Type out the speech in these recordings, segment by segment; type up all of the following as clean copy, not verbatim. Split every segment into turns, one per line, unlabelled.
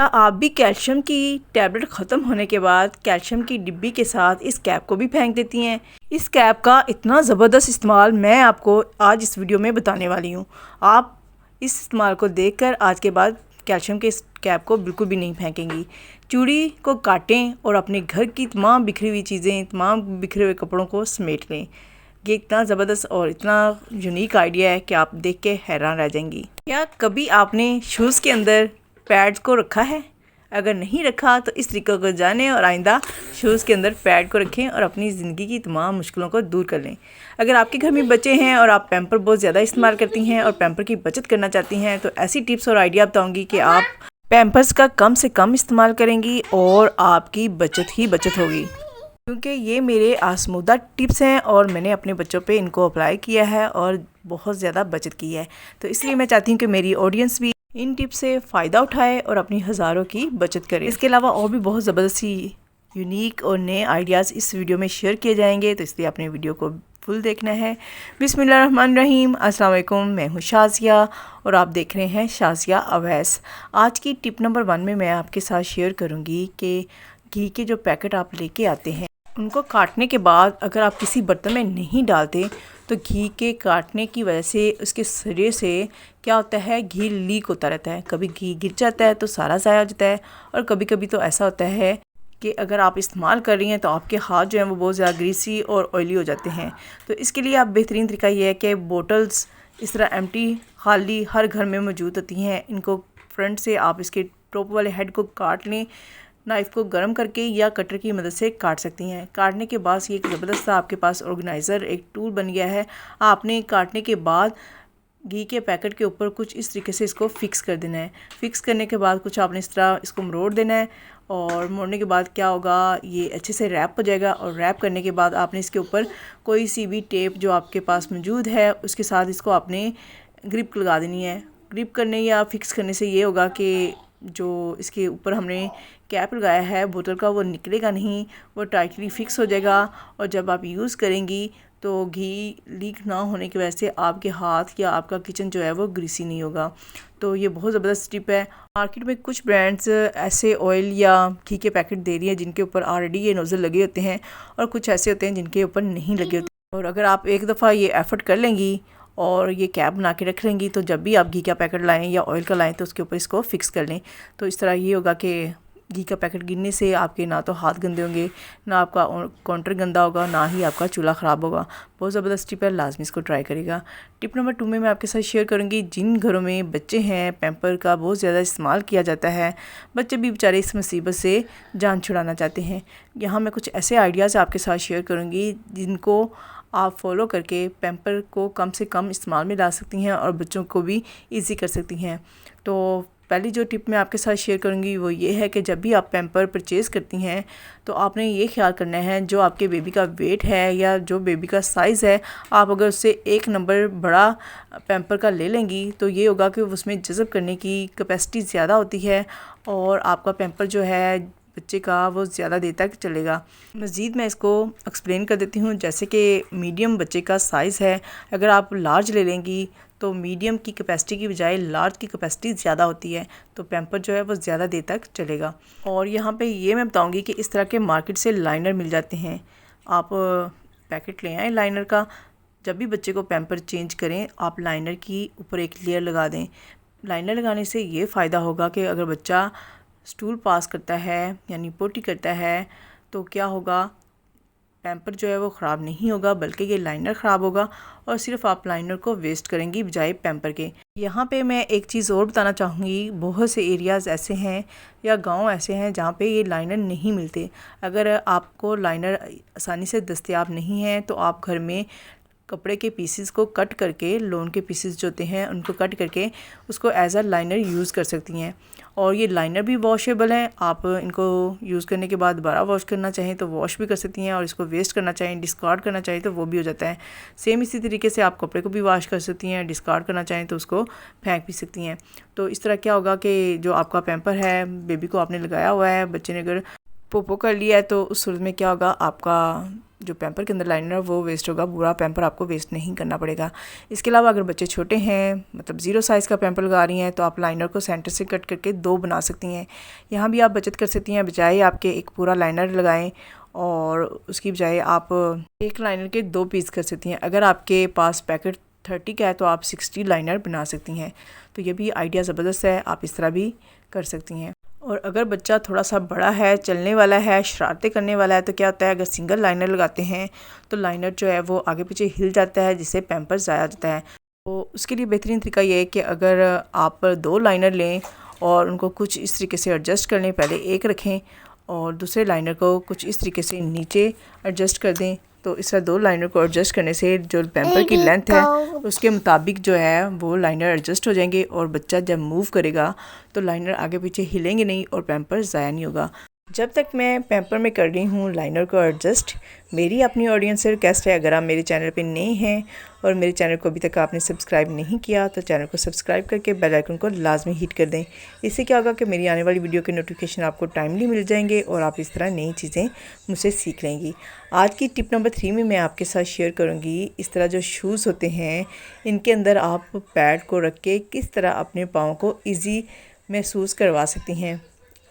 क्या आप भी कैल्शियम की टैबलेट ख़त्म होने के बाद कैल्शियम की डिब्बी के साथ इस कैप को भी फेंक देती हैं? इस कैप का इतना ज़बरदस्त इस्तेमाल मैं आपको आज इस वीडियो में बताने वाली हूँ। आप इस इस्तेमाल को देखकर आज के बाद कैल्शियम के इस कैप को बिल्कुल भी नहीं फेंकेंगी। चूड़ी को काटें और अपने घर की तमाम बिखरी हुई चीज़ें, तमाम बिखरे हुए कपड़ों को समेट लें। ये इतना ज़बरदस्त और इतना यूनिक आइडिया है कि आप देख के हैरान रह जाएंगी। क्या कभी आपने शूज़ के अंदर पैड्स को रखा है? अगर नहीं रखा तो इस तरीके को जानें और आइंदा शूज़ के अंदर पैड को रखें और अपनी ज़िंदगी की तमाम मुश्किलों को दूर कर लें। अगर आपके घर में बच्चे हैं और आप पैम्पर बहुत ज़्यादा इस्तेमाल करती हैं और पैम्पर की बचत करना चाहती हैं, तो ऐसी टिप्स और आइडिया बताऊंगी कि आप पैम्पर्स का कम से कम इस्तेमाल करेंगी और आपकी बचत ही बचत होगी। क्योंकि ये मेरे आजमूदा टिप्स हैं और मैंने अपने बच्चों पे इनको अप्लाई किया है और बहुत ज़्यादा बचत की है, तो इसलिए मैं चाहती हूँ कि मेरी ऑडियंस भी इन टिप्स से फ़ायदा उठाए और अपनी हज़ारों की बचत करे। इसके अलावा और भी बहुत ज़बरदस्त यूनिक और नए आइडियाज़ इस वीडियो में शेयर किए जाएंगे, तो इसलिए अपने वीडियो को फुल देखना है। बिस्मिल्लाहिर्रहमानिर्रहीम, अस्सलाम वालेकुम। मैं हूँ शाज़िया और आप देख रहे हैं शाज़िया अवैस। आज की टिप नंबर 1 में मैं आपके साथ शेयर करूँगी कि घी के जो पैकेट आप लेके आते हैं उनको काटने के बाद अगर आप किसी बर्तन में नहीं डालते तो घी के काटने की वजह से उसके सिरे से क्या होता है, घी लीक होता रहता है। कभी घी गिर जाता है तो सारा ज़ाया हो जाता है और कभी कभी तो ऐसा होता है कि अगर आप इस्तेमाल कर रही हैं तो आपके हाथ जो हैं वो बहुत ज़्यादा ग्रीसी और ऑयली हो जाते हैं। तो इसके लिए आप बेहतरीन तरीका ये है कि बोटल्स इस तरह एम्प्टी खाली हर घर में मौजूद होती हैं। इनको फ्रंट से आप इसके टॉप वाले हेड को काट लें, नाइफ़ को गर्म करके या कटर की मदद से काट सकती हैं। काटने के बाद ये एक ज़बरदस्त आपके पास ऑर्गेनाइज़र एक टूल बन गया है। आपने काटने के बाद घी के पैकेट के ऊपर कुछ इस तरीके से इसको फ़िक्स कर देना है। फ़िक्स करने के बाद कुछ आपने इस तरह इसको मरोड़ देना है और मोड़ने के बाद क्या होगा, ये अच्छे से रैप हो जाएगा। और रैप करने के बाद आपने इसके ऊपर कोई सी भी टेप जो आपके पास मौजूद है उसके साथ इसको आपने ग्रिप लगा देनी है। ग्रिप करने या फिक्स करने से ये होगा कि जो इसके ऊपर हमने कैप लगाया है बोतल का वो निकलेगा नहीं, वो टाइटली फिक्स हो जाएगा। और जब आप यूज़ करेंगी तो घी लीक ना होने की वजह से आपके हाथ या आपका किचन जो है वो ग्रीसी नहीं होगा। तो ये बहुत ज़बरदस्त टिप है। मार्केट में कुछ ब्रांड्स ऐसे ऑयल या घी के पैकेट दे रही हैं जिनके ऊपर ऑलरेडी ये नोज़ल लगे होते हैं और कुछ ऐसे होते हैं जिनके ऊपर नहीं लगे होते। और अगर आप एक दफ़ा ये एफ़र्ट कर लेंगी और ये कैप बना के रख लेंगी तो जब भी आप घी का पैकेट लाएं या ऑयल का लाएं तो उसके ऊपर इसको फ़िक्स कर लें। तो इस तरह ये होगा कि घी का पैकेट गिरने से आपके ना तो हाथ गंदे होंगे, ना आपका काउंटर गंदा होगा, ना ही आपका चूल्हा ख़राब होगा। बहुत ज़बरदस्त टिप है, लाजमी इसको ट्राई करेगा। टिप नंबर 2 में मैं आपके साथ शेयर करूँगी जिन घरों में बच्चे हैं पैम्पर का बहुत ज़्यादा इस्तेमाल किया जाता है, बच्चे भी बेचारे इस मुसीबत से जान छुड़ाना चाहते हैं। यहाँ मैं कुछ ऐसे आइडियाज़ आपके साथ शेयर करूँगी जिनको आप फॉलो करके पैम्पर को कम से कम इस्तेमाल में ला सकती हैं और बच्चों को भी इजी कर सकती हैं। तो पहली जो टिप मैं आपके साथ शेयर करूंगी वो ये है कि जब भी आप पैम्पर परचेज़ करती हैं तो आपने ये ख्याल करना है जो आपके बेबी का वेट है या जो बेबी का साइज़ है, आप अगर उससे 1 नंबर बड़ा पैम्पर का ले लेंगी तो ये होगा कि उसमें जज़ब करने की कैपेसिटी ज़्यादा होती है और आपका पैम्पर जो है बच्चे का वो ज़्यादा देर तक चलेगा। मज़ीद मैं इसको एक्सप्लेन कर देती हूँ। जैसे कि मीडियम बच्चे का साइज़ है, अगर आप लार्ज ले लेंगी तो मीडियम की कैपेसिटी की बजाय लार्ज की कैपेसिटी ज़्यादा होती है, तो पैम्पर जो है वो ज़्यादा देर तक चलेगा। और यहाँ पे ये मैं बताऊँगी कि इस तरह के मार्केट से लाइनर मिल जाते हैं, आप पैकेट ले आएँ लाइनर का। जब भी बच्चे को पैम्पर चेंज करें आप लाइनर की ऊपर एक लेयर लगा दें। लाइनर लगाने से ये फ़ायदा होगा कि अगर बच्चा स्टूल पास करता है यानी पोटी करता है तो क्या होगा, पैम्पर जो है वो ख़राब नहीं होगा बल्कि ये लाइनर ख़राब होगा और सिर्फ आप लाइनर को वेस्ट करेंगी बजाय पैम्पर के। यहाँ पे मैं एक चीज़ और बताना चाहूँगी, बहुत से एरियाज़ ऐसे हैं या गांव ऐसे हैं जहाँ पे ये लाइनर नहीं मिलते। अगर आपको लाइनर आसानी से दस्तयाब नहीं है तो आप घर में कपड़े के पीसेस को कट करके, लोन के पीसेस जो होते हैं उनको कट करके उसको एज अ लाइनर यूज़ कर सकती हैं। और ये लाइनर भी वॉशेबल हैं, आप इनको यूज़ करने के बाद दोबारा वॉश करना चाहें तो वॉश भी कर सकती हैं और इसको वेस्ट करना चाहें, डिस्कार्ड करना चाहें तो वो भी हो जाता है। सेम इसी तरीके से आप कपड़े को भी वॉश कर सकती हैं, डिस्कार्ड करना चाहें तो उसको फेंक भी सकती हैं। तो इस तरह क्या होगा कि जो आपका पैम्पर है बेबी को आपने लगाया हुआ है, बच्चे ने अगर पोपो कर लिया है तो उस सूरत में क्या होगा, आपका जो पैम्पर के अंदर लाइनर है वो वेस्ट होगा, पूरा पैम्पर आपको वेस्ट नहीं करना पड़ेगा। इसके अलावा अगर बच्चे छोटे हैं, मतलब 0 साइज़ का पैम्पर लगा रही हैं, तो आप लाइनर को सेंटर से कट करके 2 बना सकती हैं। यहाँ भी आप बचत कर सकती हैं, बजाय आपके एक पूरा लाइनर लगाएं और उसकी बजाय आप एक लाइनर के 2 पीस कर सकती हैं। अगर आपके पास पैकेट 30 का है तो आप 60 लाइनर बना सकती हैं। तो ये भी आइडिया ज़बरदस्त है, आप इस तरह भी कर सकती हैं। और अगर बच्चा थोड़ा सा बड़ा है, चलने वाला है, शरारतें करने वाला है, तो क्या होता है, अगर सिंगल लाइनर लगाते हैं तो लाइनर जो है वो आगे पीछे हिल जाता है, जिससे पैम्पर ज़ाया जाता है। तो उसके लिए बेहतरीन तरीका ये है कि अगर आप 2 लाइनर लें और उनको कुछ इस तरीके से एडजस्ट कर लें, पहले एक रखें और दूसरे लाइनर को कुछ इस तरीके से नीचे एडजस्ट कर दें। तो इस तरह 2 लाइनर को एडजस्ट करने से जो पैम्पर की लेंथ है उसके मुताबिक जो है वो लाइनर एडजस्ट हो जाएंगे और बच्चा जब मूव करेगा तो लाइनर आगे पीछे हिलेंगे नहीं और पैम्पर ज़ाया नहीं होगा। जब तक मैं पैम्पर में कर रही हूँ लाइनर को एडजस्ट, मेरी अपनी ऑडियंस से रिक्वेस्ट है, अगर आप मेरे चैनल पे नए हैं और मेरे चैनल को अभी तक आपने सब्सक्राइब नहीं किया तो चैनल को सब्सक्राइब करके बेल आइकन को लाजमी हिट कर दें। इससे क्या होगा कि मेरी आने वाली वीडियो के नोटिफिकेशन आपको टाइमली मिल जाएंगे और आप इस तरह नई चीज़ें मुझसे सीख लेंगी। आज की टिप नंबर 3 में मैं आपके साथ शेयर करूँगी, इस तरह जो शूज़ होते हैं इनके अंदर आप पैड को रख के किस तरह अपने पाँव को ईजी महसूस करवा सकती हैं।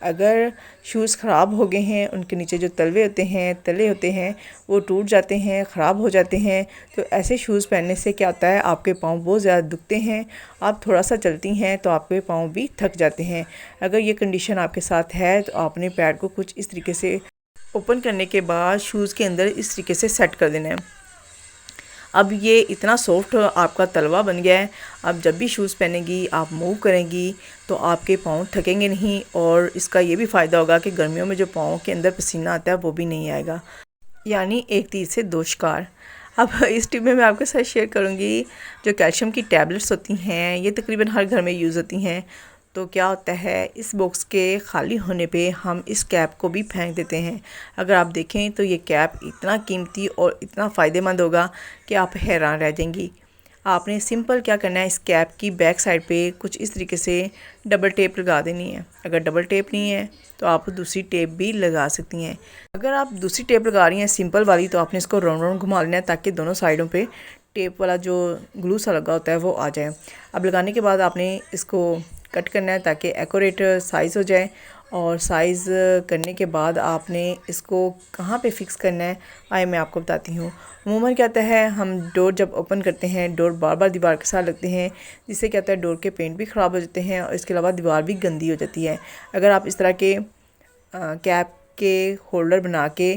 अगर शूज़ ख़राब हो गए हैं, उनके नीचे जो तले होते हैं वो टूट जाते हैं, ख़राब हो जाते हैं, तो ऐसे शूज़ पहनने से क्या होता है, आपके पाँव बहुत ज़्यादा दुखते हैं। आप थोड़ा सा चलती हैं तो आपके पाँव भी थक जाते हैं। अगर ये कंडीशन आपके साथ है तो आपने पैड को कुछ इस तरीके से ओपन करने के बाद शूज़ के अंदर इस तरीके से सेट कर देना है। अब ये इतना सॉफ्ट आपका तलवा बन गया है। अब जब भी शूज़ पहनेंगी, आप मूव करेंगी तो आपके पाँव थकेंगे नहीं और इसका ये भी फ़ायदा होगा कि गर्मियों में जो पाँव के अंदर पसीना आता है वो भी नहीं आएगा, यानी एक तीर से 2 शिकार। अब इस टिप में मैं आपके साथ शेयर करूँगी जो कैल्शियम की टैबलेट्स होती हैं, ये तकरीबन हर घर में यूज़ होती हैं। तो क्या होता है, इस बॉक्स के खाली होने पे हम इस कैप को भी फेंक देते हैं। अगर आप देखें तो ये कैप इतना कीमती और इतना फ़ायदेमंद होगा कि आप हैरान रह जाएंगी। आपने सिंपल क्या करना है, इस कैप की बैक साइड पे कुछ इस तरीके से डबल टेप लगा देनी है। अगर डबल टेप नहीं है तो आप दूसरी टेप भी लगा सकती हैं। अगर आप दूसरी टेप लगा रही हैं सिंपल वाली, तो आपने इसको राउंड राउंड घुमा लेना है ताकि दोनों साइडों पे टेप वाला जो ग्लू सा लगा होता है वो आ जाए। अब लगाने के बाद आपने इसको कट करना है ताकि एक्यूरेट साइज़ हो जाए, और साइज़ करने के बाद आपने इसको कहाँ पे फ़िक्स करना है आए मैं आपको बताती हूँ। अमूमन क्या होता है, हम डोर जब ओपन करते हैं डोर बार बार दीवार के साथ लगते हैं, जिससे क्या होता है डोर के पेंट भी ख़राब हो जाते हैं और इसके अलावा दीवार भी गंदी हो जाती है। अगर आप इस तरह के कैप के होल्डर बना के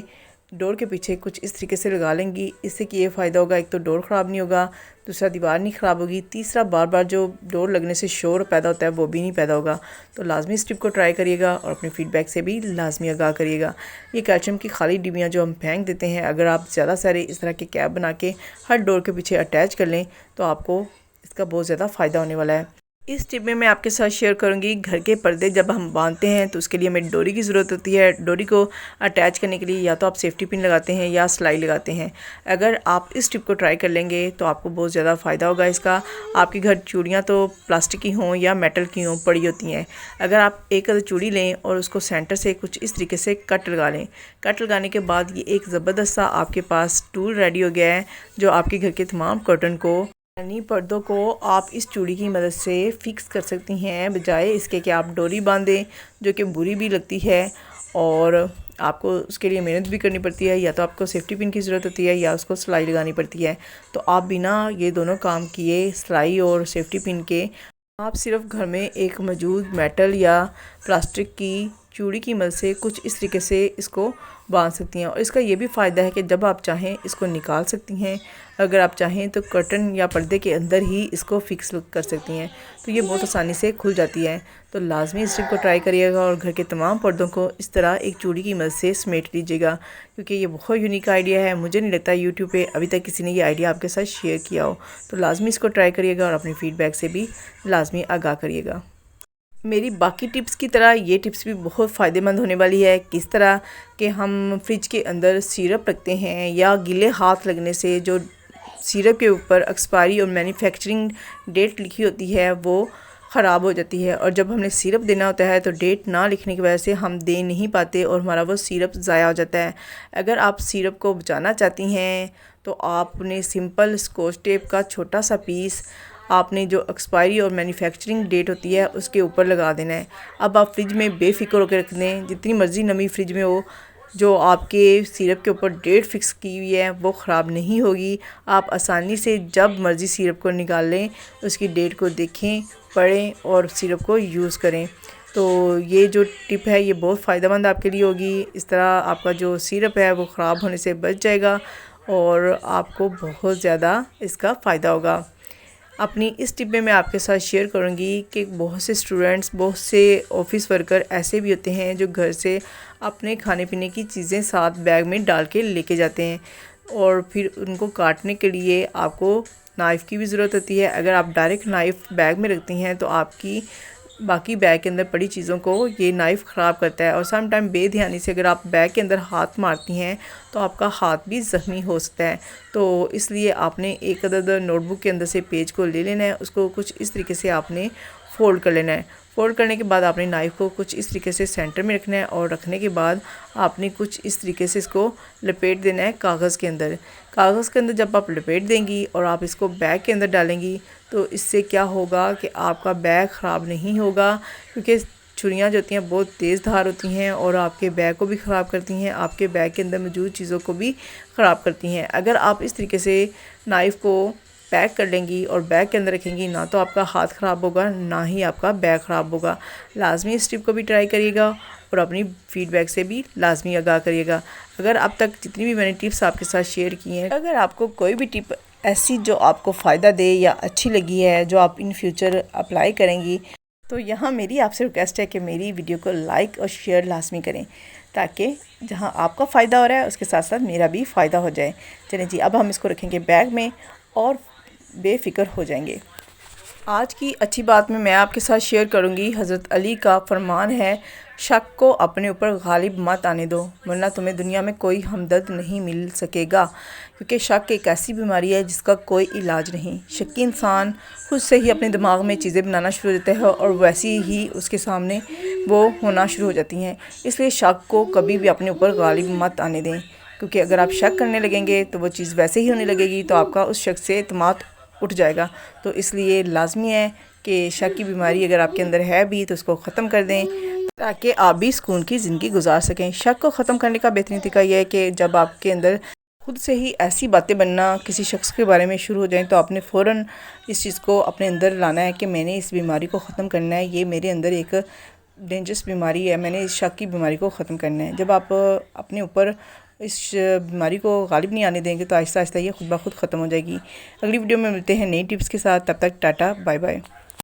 डोर के पीछे कुछ इस तरीके से लगा लेंगी, इससे कि ये फ़ायदा होगा, एक तो डोर ख़राब नहीं होगा, दूसरा दीवार नहीं ख़राब होगी, तीसरा बार बार जो डोर लगने से शोर पैदा होता है वो भी नहीं पैदा होगा। तो लाजमी इस टिप को ट्राई करिएगा और अपने फ़ीडबैक से भी लाजमी आगाह करिएगा। ये कैल्शियम की खाली डिब्बियाँ जो हम फेंक देते हैं, अगर आप ज़्यादा सारे इस तरह के कैप बना के हर डोर के पीछे अटैच कर लें तो आपको इसका बहुत ज़्यादा फ़ायदा होने वाला है। इस टिप में मैं आपके साथ शेयर करूंगी, घर के पर्दे जब हम बांधते हैं तो उसके लिए हमें डोरी की ज़रूरत होती है। डोरी को अटैच करने के लिए या तो आप सेफ्टी पिन लगाते हैं या सिलाई लगाते हैं। अगर आप इस टिप को ट्राई कर लेंगे तो आपको बहुत ज़्यादा फ़ायदा होगा इसका। आपके घर चूड़ियाँ तो प्लास्टिक की हों या मेटल की हों पड़ी होती हैं, अगर आप एक अदर चूड़ी लें और उसको सेंटर से कुछ इस तरीके से कट लगा लें, कट लगाने के बाद ये एक ज़बरदस्त सा आपके पास टूल रेडी हो गया है जो आपके घर के तमाम कर्टन को यानी पर्दों को आप इस चूड़ी की मदद से फ़िक्स कर सकती हैं, बजाय इसके कि आप डोरी बांधें जो कि बुरी भी लगती है और आपको उसके लिए मेहनत भी करनी पड़ती है। या तो आपको सेफ्टी पिन की ज़रूरत होती है या उसको सिलाई लगानी पड़ती है। तो आप बिना ये दोनों काम किए, सिलाई और सेफ्टी पिन के, आप सिर्फ घर में एक मौजूद मेटल या प्लास्टिक की चूड़ी की मदद से कुछ इस तरीके से इसको बांध सकती हैं। और इसका ये भी फ़ायदा है कि जब आप चाहें इसको निकाल सकती हैं, अगर आप चाहें तो कर्टन या पर्दे के अंदर ही इसको फ़िक्स कर सकती हैं, तो ये बहुत आसानी से खुल जाती है। तो लाजमी इस टिप को ट्राई करिएगा और घर के तमाम पर्दों को इस तरह एक चूड़ी की मदद से समेट लीजिएगा, क्योंकि ये बहुत यूनिक आइडिया है। मुझे नहीं लगता यूट्यूब पे अभी तक किसी ने ये आइडिया आपके साथ शेयर किया हो। तो लाजमी इसको ट्राई करिएगा और अपने फ़ीडबैक से भी लाजमी आगाह करिएगा। मेरी बाकी टिप्स की तरह ये टिप्स भी बहुत फ़ायदेमंद होने वाली है। किस तरह कि हम फ्रिज के अंदर सिरप रखते हैं या गीले हाथ लगने से जो सिरप के ऊपर एक्सपायरी और मैन्युफैक्चरिंग डेट लिखी होती है वो ख़राब हो जाती है। और जब हमने सिरप देना होता है तो डेट ना लिखने की वजह से हम दे नहीं पाते और हमारा वो सिरप ज़ाया हो जाता है। अगर आप सिरप को बचाना चाहती हैं तो आपने सिंपल स्कॉच टेप का छोटा सा पीस आपने जो एक्सपायरी और मैन्युफैक्चरिंग डेट होती है उसके ऊपर लगा देना है। अब आप फ्रिज में बेफिक्र होकर रख दें, जितनी मर्ज़ी नमी फ्रिज में हो, जो आपके सिरप के ऊपर डेट फिक्स की हुई है वो ख़राब नहीं होगी। आप आसानी से जब मर्ज़ी सिरप को निकाल लें, उसकी डेट को देखें, पढ़ें और सिरप को यूज़ करें। तो ये जो टिप है ये बहुत फ़ायदेमंद आपके लिए होगी। इस तरह आपका जो सिरप है वो ख़राब होने से बच जाएगा और आपको बहुत ज़्यादा इसका फ़ायदा होगा। अपनी इस टिप में मैं आपके साथ शेयर करूंगी कि बहुत से स्टूडेंट्स, बहुत से ऑफिस वर्कर ऐसे भी होते हैं जो घर से अपने खाने पीने की चीज़ें साथ बैग में डाल के लेके जाते हैं और फिर उनको काटने के लिए आपको नाइफ़ की भी ज़रूरत होती है। अगर आप डायरेक्ट नाइफ़ बैग में रखती हैं तो आपकी बाकी बैग के अंदर पड़ी चीज़ों को ये नाइफ़ ख़राब करता है और सम टाइम बेध्यानी से अगर आप बैग के अंदर हाथ मारती हैं तो आपका हाथ भी ज़ख्मी हो सकता है। तो इसलिए आपने एक अदद नोटबुक के अंदर से पेज को ले लेना है, उसको कुछ इस तरीके से आपने फ़ोल्ड कर लेना है। फ़ोल्ड करने के बाद आपने नाइफ़ को कुछ इस तरीके से सेंटर में रखना है और रखने के बाद आपने कुछ इस तरीके से इसको लपेट देना है कागज़ के अंदर। कागज़ के अंदर जब आप लपेट देंगी और आप इसको बैग के अंदर डालेंगी तो इससे क्या होगा कि आपका बैग ख़राब नहीं होगा, क्योंकि छुरियाँ जो होती हैं बहुत तेज़ धार होती हैं और आपके बैग को भी ख़राब करती हैं, आपके बैग के अंदर मौजूद चीज़ों को भी ख़राब करती हैं। अगर आप इस तरीके से नाइफ़ को पैक कर लेंगी और बैग के अंदर रखेंगी, ना तो आपका हाथ ख़राब होगा ना ही आपका बैग ख़राब होगा। लाजमी इस टिप को भी ट्राई करिएगा और अपनी फ़ीडबैक से भी लाजमी आगाह करिएगा। अगर अब तक जितनी भी मैंने टिप्स आपके साथ शेयर की हैं, अगर आपको कोई भी टिप ऐसी जो आपको फ़ायदा दे या अच्छी लगी है, जो आप इन फ्यूचर अप्लाई करेंगी, तो यहाँ मेरी आपसे रिक्वेस्ट है कि मेरी वीडियो को लाइक और शेयर लाजमी करें, ताकि जहाँ आपका फ़ायदा हो रहा है उसके साथ साथ मेरा भी फ़ायदा हो जाए। चलें जी, अब हम इसको रखेंगे बैग में और बेफ़िक्र हो जाएंगे। आज की अच्छी बात में मैं आपके साथ शेयर करूंगी, हज़रत अली का फरमान है, शक को अपने ऊपर गालिब मत आने दो, वरना तुम्हें दुनिया में कोई हमदर्द नहीं मिल सकेगा। क्योंकि शक एक ऐसी बीमारी है जिसका कोई इलाज नहीं। शक्की इंसान खुद से ही अपने दिमाग में चीज़ें बनाना शुरू हो देता है और वैसी ही उसके सामने वो होना शुरू हो जाती हैं। इसलिए शक को कभी भी अपने ऊपर गालिब मत आने दें, क्योंकि अगर आप शक करने लगेंगे तो वो चीज़ वैसे ही होने लगेगी, तो आपका उस शख्स से एतमाद उठ जाएगा। तो इसलिए लाजमी है कि शक की बीमारी अगर आपके अंदर है भी तो उसको ख़त्म कर दें, ताकि आप भी सुकून की ज़िंदगी गुजार सकें। शक को ख़त्म करने का बेहतरीन तरीका यह है कि जब आपके अंदर खुद से ही ऐसी बातें बनना किसी शख्स के बारे में शुरू हो जाएं, तो आपने फ़ौरन इस चीज़ को अपने अंदर लाना है कि मैंने इस बीमारी को ख़त्म करना है, ये मेरे अंदर एक डेंजरस बीमारी है, मैंने इस शक की बीमारी को ख़त्म करना है। जब आप अपने ऊपर इस बीमारी को गालिब नहीं आने देंगे तो आहिस्ता आहिस्ता ये खुद ब खुद ख़त्म हो जाएगी। अगली वीडियो में मिलते हैं नई टिप्स के साथ, तब तक टाटा बाय बाय।